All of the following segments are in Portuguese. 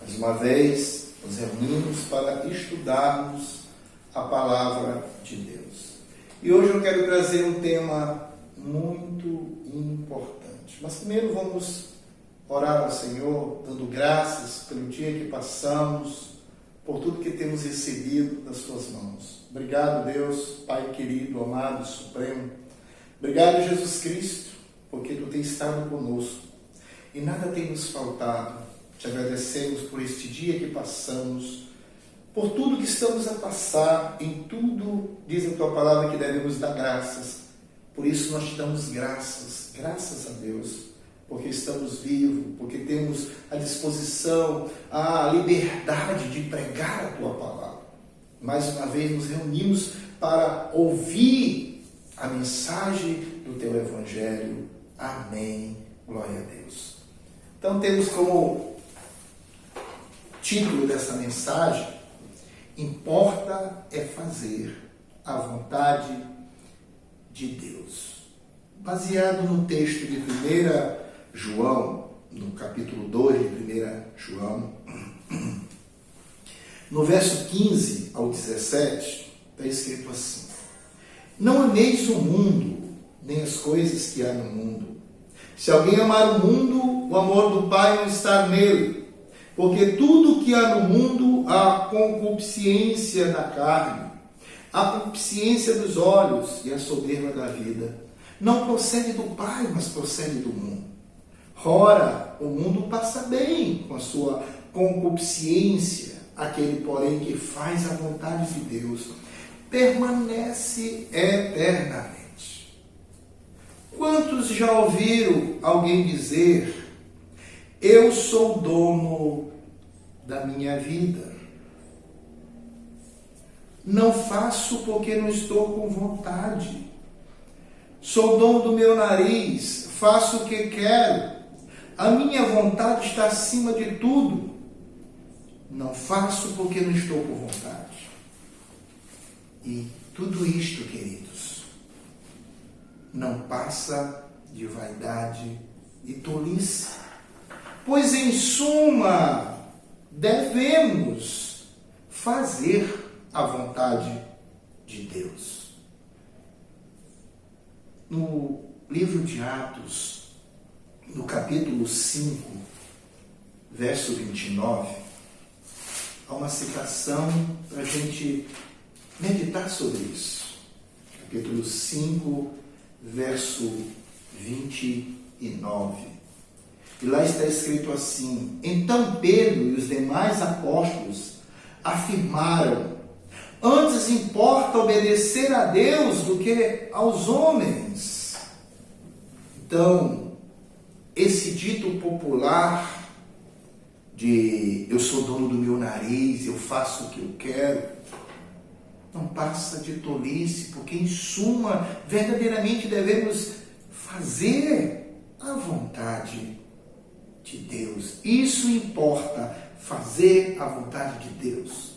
Mais uma vez, nos reunimos para estudarmos a Palavra de Deus. E hoje eu quero trazer um tema muito importante. Mas primeiro vamos orar ao Senhor, dando graças pelo dia que passamos, por tudo que temos recebido das Suas mãos. Obrigado, Deus, Pai querido, amado, supremo. Obrigado, Jesus Cristo, porque Tu tens estado conosco e nada tem nos faltado. Te agradecemos por este dia que passamos, por tudo que estamos a passar. Em tudo, diz a Tua palavra que devemos dar graças. Por isso nós te damos graças a Deus, porque estamos vivos, porque temos a disposição, a liberdade de pregar a Tua palavra. Mais uma vez nos reunimos para ouvir a mensagem do Teu Evangelho. Amém. Glória a Deus. Então temos como título dessa mensagem: importa é fazer a vontade de Deus. Baseado no texto de 1 João, no capítulo 2 de 1 João, no verso 15 ao 17, está escrito assim: não ameis o mundo, nem as coisas que há no mundo. Se alguém amar o mundo, o amor do Pai não está nele. Porque tudo que há no mundo, a concupiscência da carne, a concupiscência dos olhos e a soberba da vida, não procede do Pai, mas procede do mundo. Ora, o mundo passa bem com a sua concupiscência, aquele, porém, que faz a vontade de Deus, permanece eternamente. Quantos já ouviram alguém dizer: eu sou dono da minha vida? Não faço porque não estou com vontade. Sou dono do meu nariz, faço o que quero. A minha vontade está acima de tudo. Não faço porque não estou com vontade. E tudo isto, queridos, não passa de vaidade e tolice. Pois, em suma, devemos fazer a vontade de Deus. No livro de Atos, no capítulo 5, verso 29, há uma citação para a gente meditar sobre isso. Capítulo 5, verso 29. E lá está escrito assim: então Pedro e os demais apóstolos afirmaram: antes importa obedecer a Deus do que aos homens. Então, esse dito popular de eu sou dono do meu nariz, eu faço o que eu quero, não passa de tolice, porque em suma, verdadeiramente devemos fazer a vontade de Deus. Isso importa, fazer a vontade de Deus.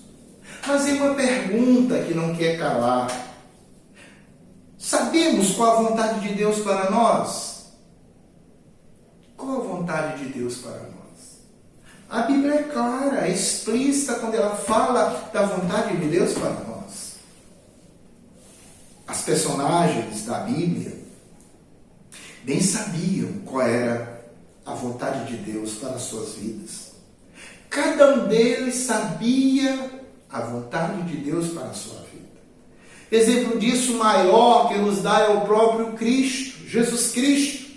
Mas é uma pergunta que não quer calar. Sabemos qual a vontade de Deus para nós? Qual a vontade de Deus para nós? A Bíblia é clara, é explícita quando ela fala da vontade de Deus para nós. As personagens da Bíblia bem sabiam qual era a vontade de Deus para as suas vidas. Cada um deles sabia a vontade de Deus para a sua vida. Exemplo disso maior que nos dá é o próprio Cristo, Jesus Cristo.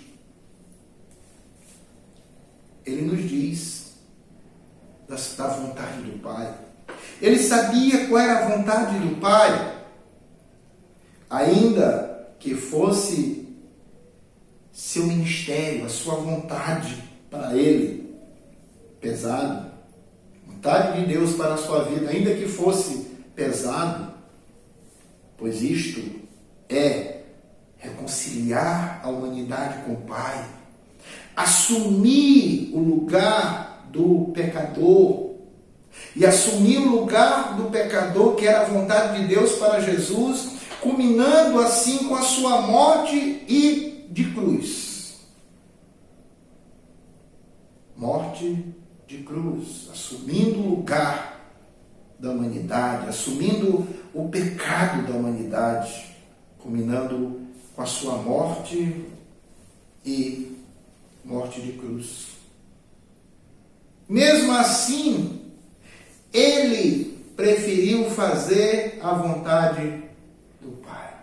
Ele nos diz da vontade do Pai. Ele sabia qual era a vontade do Pai, ainda que fosse seu ministério, a sua vontade para ele pesado. Vontade de Deus para a sua vida, ainda que fosse pesado, pois isto é reconciliar a humanidade com o Pai, assumir o lugar do pecador, e assumir o lugar do pecador, que era a vontade de Deus para Jesus, culminando assim com a sua morte e de cruz. Morte de cruz, assumindo o lugar da humanidade, assumindo o pecado da humanidade, culminando com a sua morte e morte de cruz. Mesmo assim, ele preferiu fazer a vontade do Pai.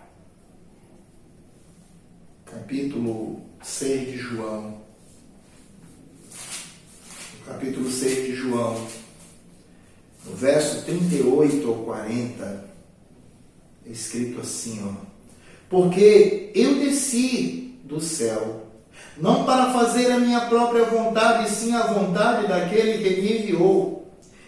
Capítulo 6 de João. Capítulo 6 de João, no verso 38 ao 40, é escrito assim, ó: porque eu desci do céu, não para fazer a minha própria vontade, e sim a vontade daquele que me enviou.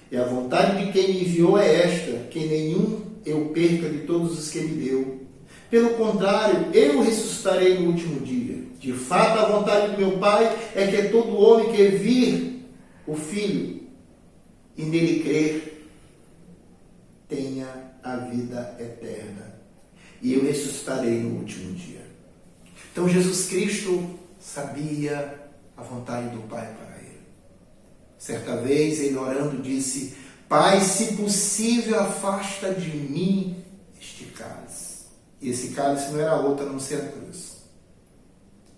E a vontade de quem me enviou é esta, que nenhum eu perca de todos os que me deu. Pelo contrário, eu ressuscitarei no último dia. De fato, a vontade do meu Pai é que todo homem que vir o Filho e nele crer tenha a vida eterna. E eu ressuscitarei no último dia. Então, Jesus Cristo sabia a vontade do Pai para ele. Certa vez, ele orando disse: Pai, se possível, afasta de mim este cálice. E esse cálice não era outro a não ser a cruz.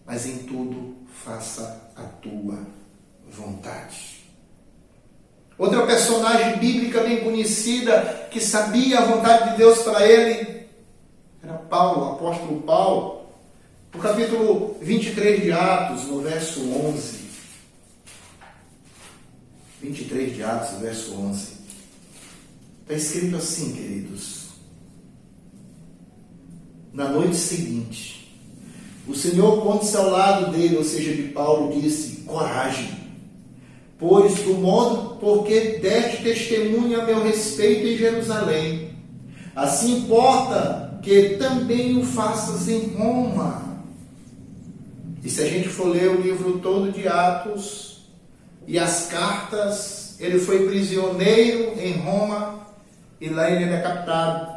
Mas em tudo, faça a tua vontade. Outra personagem bíblica bem conhecida, que sabia a vontade de Deus para ele, era Paulo, o apóstolo Paulo. No capítulo 23 de Atos, no verso 11. 23 de Atos, verso 11. Está escrito assim, queridos: na noite seguinte, o Senhor, pondo-se ao lado dele, ou seja, de Paulo, disse: coragem, pois do modo porque deste testemunho a meu respeito em Jerusalém, assim importa que também o faças em Roma. E se a gente for ler o livro todo de Atos e as cartas, ele foi prisioneiro em Roma e lá ele é decapitado.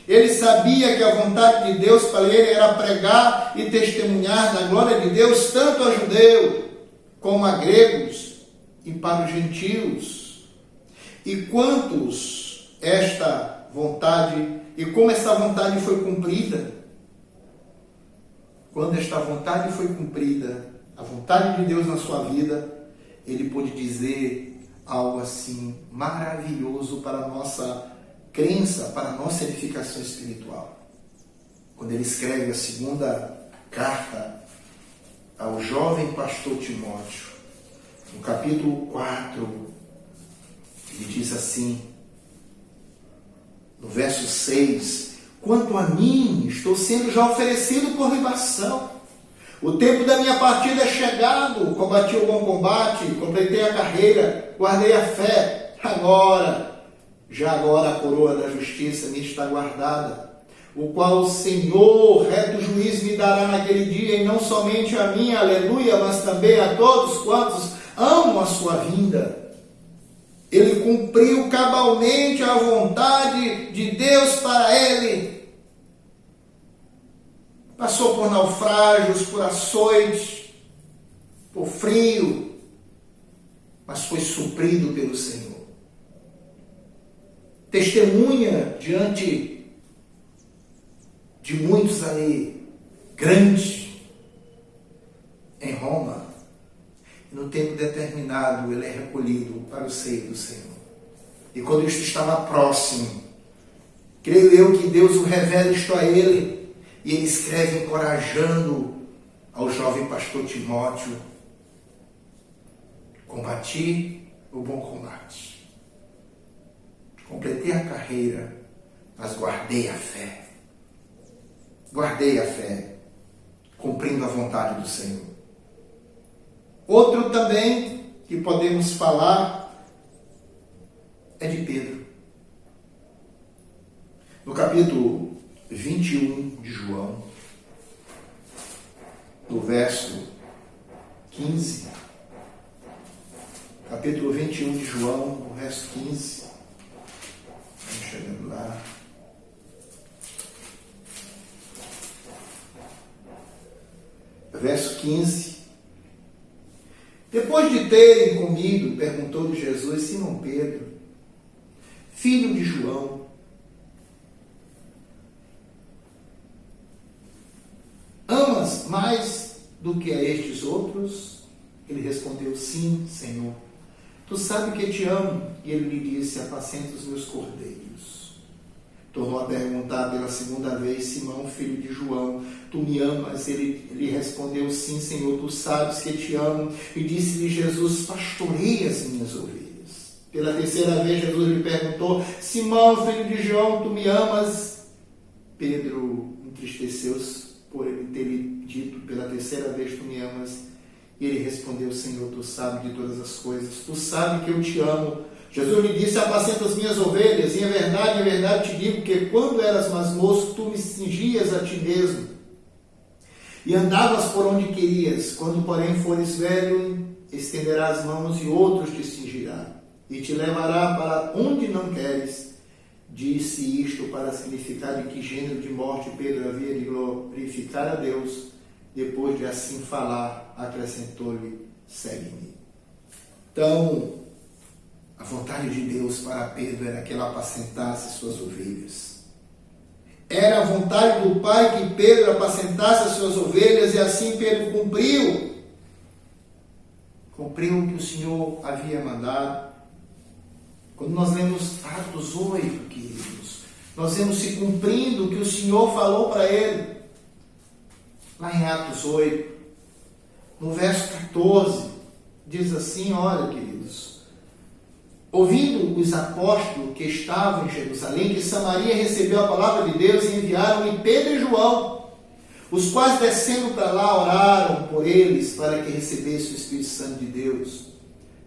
Ele sabia que a vontade de Deus para ele era pregar e testemunhar da glória de Deus tanto a judeus como a gregos e para os gentios. E quantos esta vontade, e como esta vontade foi cumprida? Quando esta vontade foi cumprida, a vontade de Deus na sua vida, ele pôde dizer algo assim maravilhoso para a nossa crença, para a nossa edificação espiritual. Quando ele escreve a segunda carta ao jovem pastor Timóteo, no capítulo 4, ele diz assim, no verso 6: quanto a mim, estou sendo já oferecido por libação. O tempo da minha partida é chegado. Combati o bom combate, completei a carreira, guardei a fé. Agora a coroa da justiça me está guardada, o qual o Senhor, reto juiz, me dará naquele dia, e não somente a mim, aleluia, mas também a todos quantos amam a sua vinda. Ele cumpriu cabalmente a vontade de Deus para ele. Passou por naufrágios, por açoites, por frio, mas foi suprido pelo Senhor. Testemunha diante de muitos ali, grande, em Roma. E no tempo determinado, ele é recolhido para o seio do Senhor. E quando isso estava próximo, creio eu que Deus o revela isto a ele, e ele escreve encorajando ao jovem pastor Timóteo: combati o bom combate, completei a carreira, mas guardei a fé. Guardei a fé, cumprindo a vontade do Senhor. Outro também que podemos falar é de Pedro. No capítulo 21 de João, no verso 15, capítulo 21 de João, no verso 15, vamos chegando lá. Verso 15. Depois de de terem comido, perguntou-lhe Jesus: Simão Pedro, filho de João, amas mais do que a estes outros? Ele respondeu: sim, Senhor. Tu sabes que te amo. E ele lhe disse: apacenta os meus cordeiros. Tornou a perguntar pela segunda vez: Simão, filho de João, tu me amas? Ele lhe respondeu: sim, Senhor, tu sabes que te amo. E disse-lhe Jesus: pastorei as minhas ovelhas. Pela terceira vez Jesus lhe perguntou: Simão, filho de João, tu me amas? Pedro entristeceu-se por ele ter lhe dito pela terceira vez: tu me amas. E ele respondeu: Senhor, tu sabes de todas as coisas, tu sabes que eu te amo. Jesus lhe disse: apacenta as minhas ovelhas, e em verdade te digo que quando eras mais moço, tu me cingias a ti mesmo, e andavas por onde querias. Quando, porém, fores velho, estenderás as mãos e outros te cingirá, e te levará para onde não queres. Disse isto para significar de que gênero de morte Pedro havia de glorificar a Deus. Depois de assim falar, acrescentou-lhe: segue-me. Então, a vontade de Deus para Pedro era que ele apacentasse suas ovelhas. Era a vontade do Pai que Pedro apacentasse as suas ovelhas, e assim Pedro cumpriu. Cumpriu o que o Senhor havia mandado. Quando nós lemos Atos 8, queridos, nós vemos se cumprindo o que o Senhor falou para ele. Lá em Atos 8, no verso 14, diz assim: olha, queridos, ouvindo os apóstolos que estavam em Jerusalém, que Samaria recebeu a palavra de Deus, enviaram-lhe Pedro e João, os quais, descendo para lá, oraram por eles para que recebesse o Espírito Santo de Deus,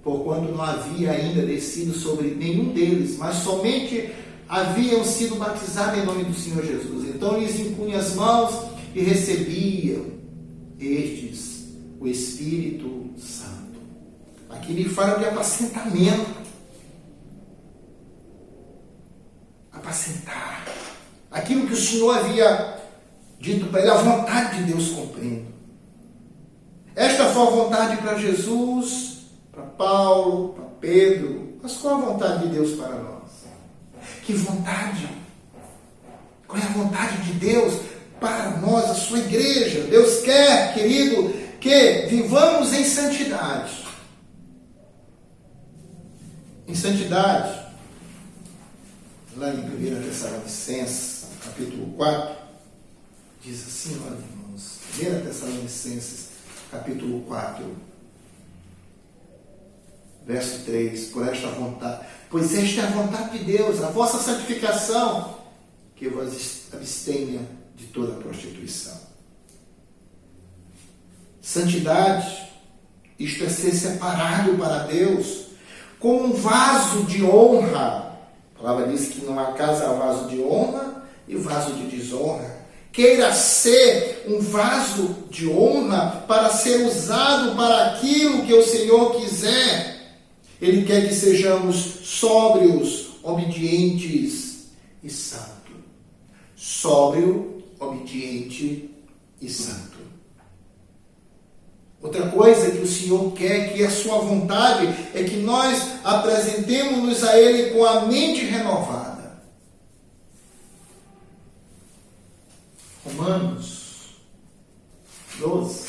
porquanto não havia ainda descido sobre nenhum deles, mas somente haviam sido batizados em nome do Senhor Jesus. Então lhes impunha as mãos e recebiam estes o Espírito Santo. Aqui ele fala de apacentamento. Apacentar. Aquilo que o Senhor havia dito para ele, a vontade de Deus cumprindo. Esta foi a vontade para Jesus, para Paulo, para Pedro. Mas qual a vontade de Deus para nós? Que vontade? Qual é a vontade de Deus para nós, a sua igreja? Deus quer, querido, que vivamos em santidade. Em santidade. Lá em 1 Tessalonicenses, capítulo 4, diz assim, olha, irmãos, 1 Tessalonicenses, capítulo 4, verso 3, por esta vontade, pois esta é a vontade de Deus, a vossa santificação, que vos abstenha de toda prostituição. Santidade, isto é ser separado para Deus, como um vaso de honra. A palavra diz que numa casa há vaso de honra e vaso de desonra. Queira ser um vaso de honra para ser usado para aquilo que o Senhor quiser. Ele quer que sejamos sóbrios, obedientes e santos. Sóbrio, obediente e santo. Outra coisa que o Senhor quer, que a sua vontade, é que nós apresentemos-nos a Ele com a mente renovada. Romanos 12,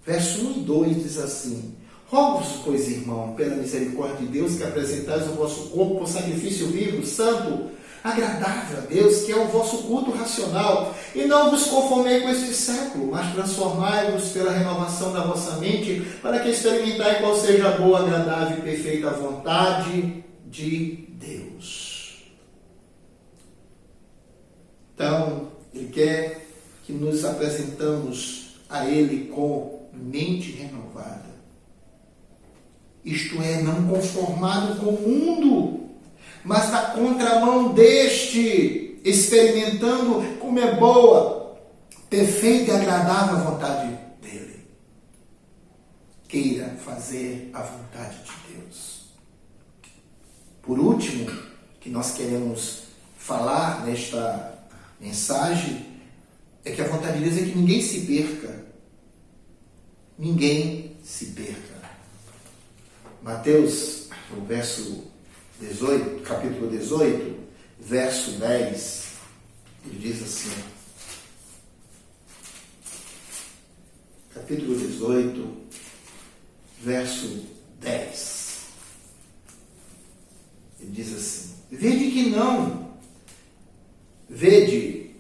verso 1 e 2 diz assim: rogo-vos, pois, irmão, pela misericórdia de Deus, que apresentais o vosso corpo por sacrifício vivo, santo, agradável a Deus, que é o vosso culto racional, e não vos conformei com este século, mas transformai-vos pela renovação da vossa mente, para que experimentai qual seja a boa, agradável e perfeita vontade de Deus. Então, Ele quer que nos apresentamos a Ele com mente renovada. Isto é, não conformado com o mundo, mas na contramão deste, experimentando como é boa, perfeita e agradável a vontade dele. Queira fazer a vontade de Deus. Por último, que nós queremos falar nesta mensagem, é que a vontade de Deus é que ninguém se perca. ninguém se perca. Mateus, o verso 18, capítulo 18, verso 10, ele diz assim, capítulo 18, verso 10, ele diz assim, vede,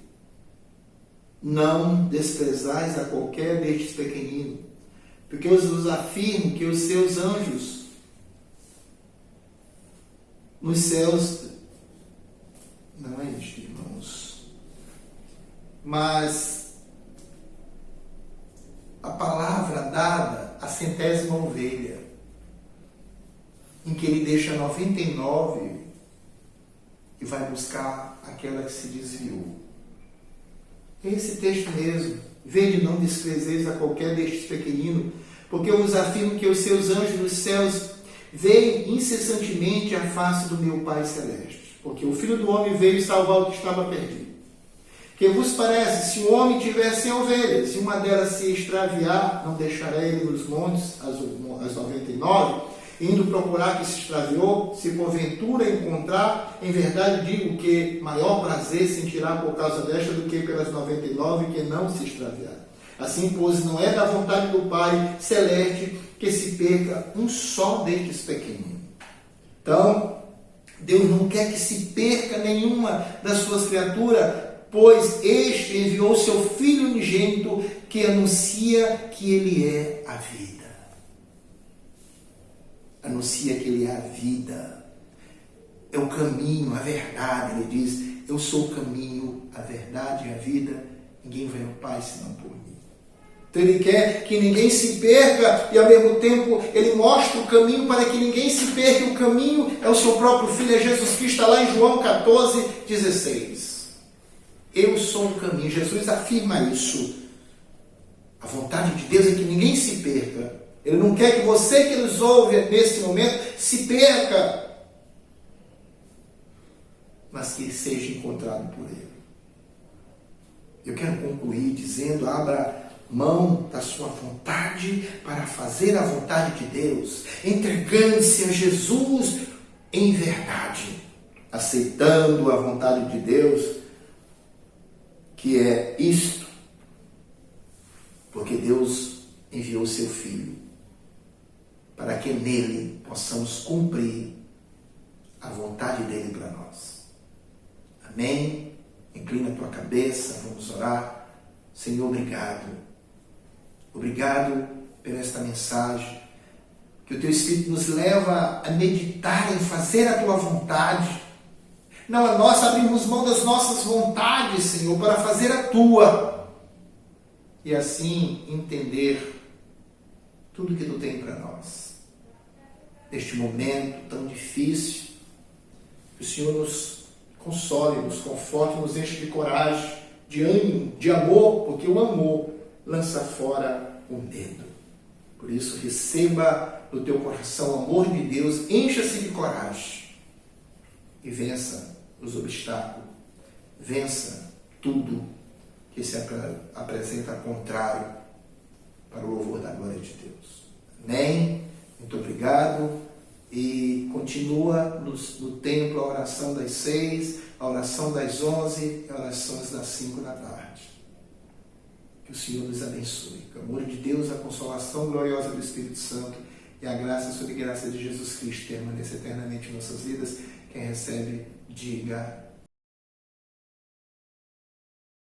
não desprezais a qualquer destes pequeninos, porque eu vos afirmo que os seus anjos nos céus, não é isto, irmãos, mas a palavra dada à 100ª ovelha, em que ele deixa 99 e vai buscar aquela que se desviou. É esse texto mesmo. Vede, não desprezeis a qualquer destes pequeninos, porque eu vos afirmo que os seus anjos nos céus veem incessantemente a face do meu Pai Celeste. Porque o Filho do Homem veio salvar o que estava perdido. Que vos parece, se um homem tiver 100 ovelhas, se uma delas se extraviar, não deixará ele nos montes as 99, indo procurar que se extraviou, se porventura encontrar, em verdade digo que maior prazer sentirá por causa desta do que pelas 99 que não se extraviaram. Assim, pois, não é da vontade do Pai Celeste que se perca um só destes pequeninos. Então, Deus não quer que se perca nenhuma das suas criaturas, pois este enviou seu Filho unigênito que anuncia que Ele é a vida. Anuncia que Ele é a vida. É o caminho, a verdade. Ele diz, eu sou o caminho, a verdade e a vida. Ninguém vai ao Pai senão por mim. Então Ele quer que ninguém se perca e ao mesmo tempo Ele mostra o caminho para que ninguém se perca. O caminho é o seu próprio Filho, é Jesus Cristo. Está lá em João 14:16. Eu sou o caminho. Jesus afirma isso. A vontade de Deus é que ninguém se perca. Ele não quer que você que nos ouve nesse momento se perca, mas que seja encontrado por Ele. Eu quero concluir dizendo, abra mão da sua vontade para fazer a vontade de Deus, entregando-se a Jesus em verdade, aceitando a vontade de Deus, que é isto, porque Deus enviou seu Filho para que nele possamos cumprir a vontade dele para nós. Amém? Inclina a tua cabeça, vamos orar. Senhor, obrigado. Obrigado por esta mensagem, que o teu Espírito nos leva a meditar em fazer a tua vontade. Não a nós abrimos mão das nossas vontades, Senhor, para fazer a tua. E assim entender tudo que tu tem para nós. Neste momento tão difícil, que o Senhor nos console, nos conforte, nos enche de coragem, de ânimo, de amor, porque o amor lança fora o medo. Por isso, receba no teu coração o amor de Deus, encha-se de coragem e vença os obstáculos, vença tudo que se apresenta contrário para o louvor da glória de Deus. Amém? Muito obrigado. E continua no templo a oração das 6, a oração das 11 e a orações das 5 da tarde. Que o Senhor nos abençoe. Que o amor de Deus, a consolação gloriosa do Espírito Santo e a graça sobre graça de Jesus Cristo permaneça eternamente em nossas vidas. Quem recebe, diga